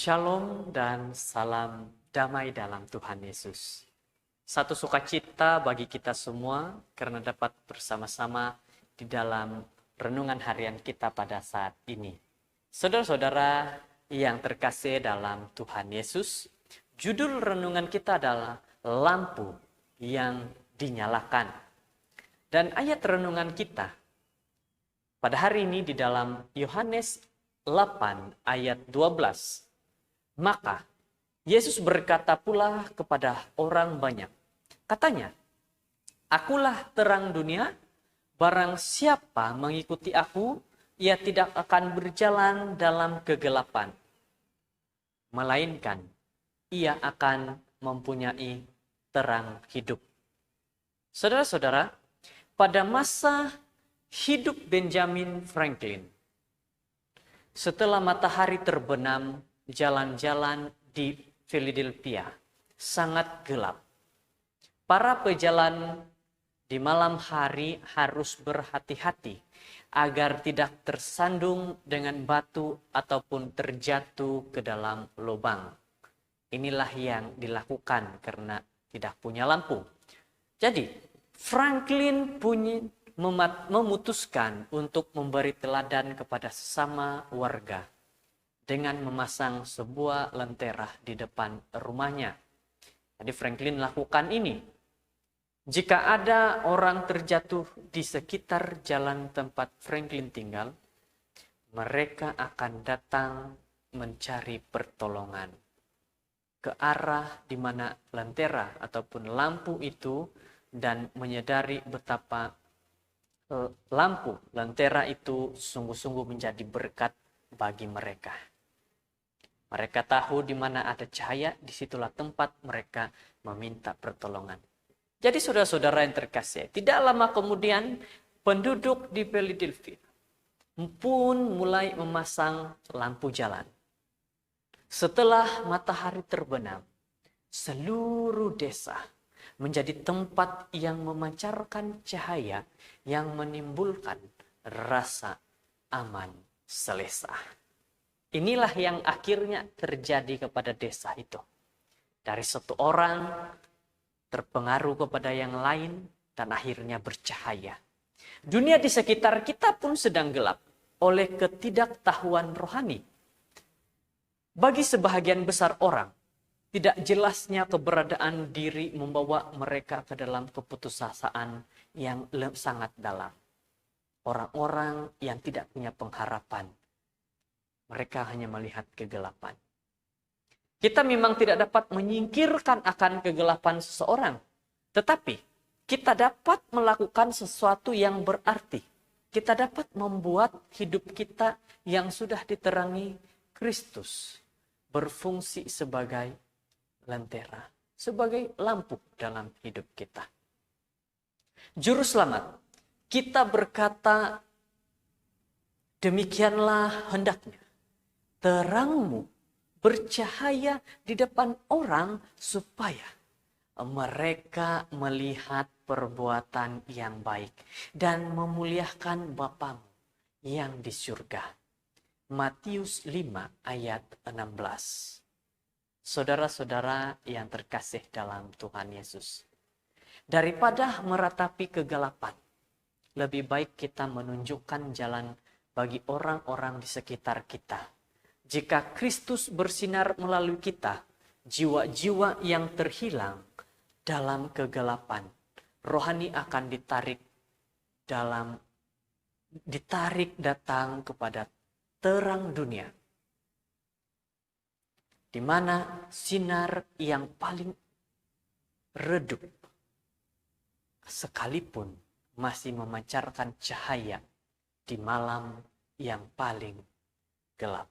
Shalom dan salam damai dalam Tuhan Yesus. Satu sukacita bagi kita semua karena dapat bersama-sama di dalam renungan harian kita pada saat ini. Saudara-saudara yang terkasih dalam Tuhan Yesus, judul renungan kita adalah lampu yang dinyalakan. Dan ayat renungan kita pada hari ini di dalam Yohanes 8 ayat 12. Maka Yesus berkata pula kepada orang banyak. Katanya, "Akulah terang dunia, barang siapa mengikuti aku, ia tidak akan berjalan dalam kegelapan, melainkan ia akan mempunyai terang hidup." Saudara-saudara, pada masa hidup Benjamin Franklin, setelah matahari terbenam, jalan-jalan di Philadelphia sangat gelap. Para pejalan di malam hari harus berhati-hati agar tidak tersandung dengan batu ataupun terjatuh ke dalam lubang. Inilah yang dilakukan karena tidak punya lampu. Jadi, Franklin memutuskan untuk memberi teladan kepada sesama warga dengan memasang sebuah lentera di depan rumahnya. Jadi Franklin lakukan ini. Jika ada orang terjatuh di sekitar jalan tempat Franklin tinggal, mereka akan datang mencari pertolongan ke arah di mana lentera ataupun lampu itu dan menyadari betapa lampu lentera itu sungguh-sungguh menjadi berkat bagi mereka. Mereka tahu di mana ada cahaya, disitulah tempat mereka meminta pertolongan. Jadi saudara-saudara yang terkasih, tidak lama kemudian penduduk di Philadelphia pun mulai memasang lampu jalan. Setelah matahari terbenam, seluruh desa menjadi tempat yang memancarkan cahaya yang menimbulkan rasa aman selesa. Inilah yang akhirnya terjadi kepada desa itu. Dari satu orang terpengaruh kepada yang lain dan akhirnya bercahaya. Dunia di sekitar kita pun sedang gelap oleh ketidaktahuan rohani. Bagi sebahagian besar orang, tidak jelasnya keberadaan diri membawa mereka ke dalam keputusasaan yang sangat dalam. Orang-orang yang tidak punya pengharapan. Mereka hanya melihat kegelapan. Kita memang tidak dapat menyingkirkan akan kegelapan seseorang. Tetapi kita dapat melakukan sesuatu yang berarti. Kita dapat membuat hidup kita yang sudah diterangi Kristus berfungsi sebagai lentera, sebagai lampu dalam hidup kita. Juru selamat, kita berkata, demikianlah hendaknya terangmu bercahaya di depan orang supaya mereka melihat perbuatan yang baik dan memuliakan Bapamu yang di surga. Matius 5 ayat 16. Saudara-saudara yang terkasih dalam Tuhan Yesus, daripada meratapi kegelapan, lebih baik kita menunjukkan jalan bagi orang-orang di sekitar kita. Jika Kristus bersinar melalui kita, jiwa-jiwa yang terhilang dalam kegelapan, rohani akan ditarik datang kepada terang dunia, di mana sinar yang paling redup sekalipun masih memancarkan cahaya di malam yang paling gelap.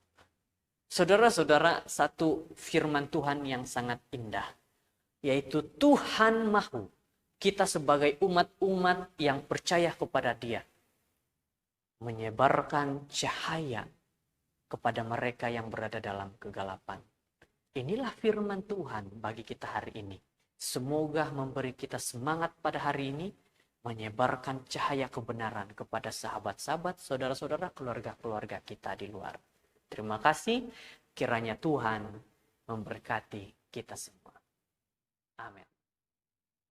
Saudara-saudara, satu firman Tuhan yang sangat indah, yaitu Tuhan mahu kita sebagai umat-umat yang percaya kepada Dia menyebarkan cahaya kepada mereka yang berada dalam kegelapan. Inilah firman Tuhan bagi kita hari ini. Semoga memberi kita semangat pada hari ini, menyebarkan cahaya kebenaran kepada sahabat-sahabat, saudara-saudara, keluarga-keluarga kita di luar. Terima kasih. Kiranya Tuhan memberkati kita semua. Amin.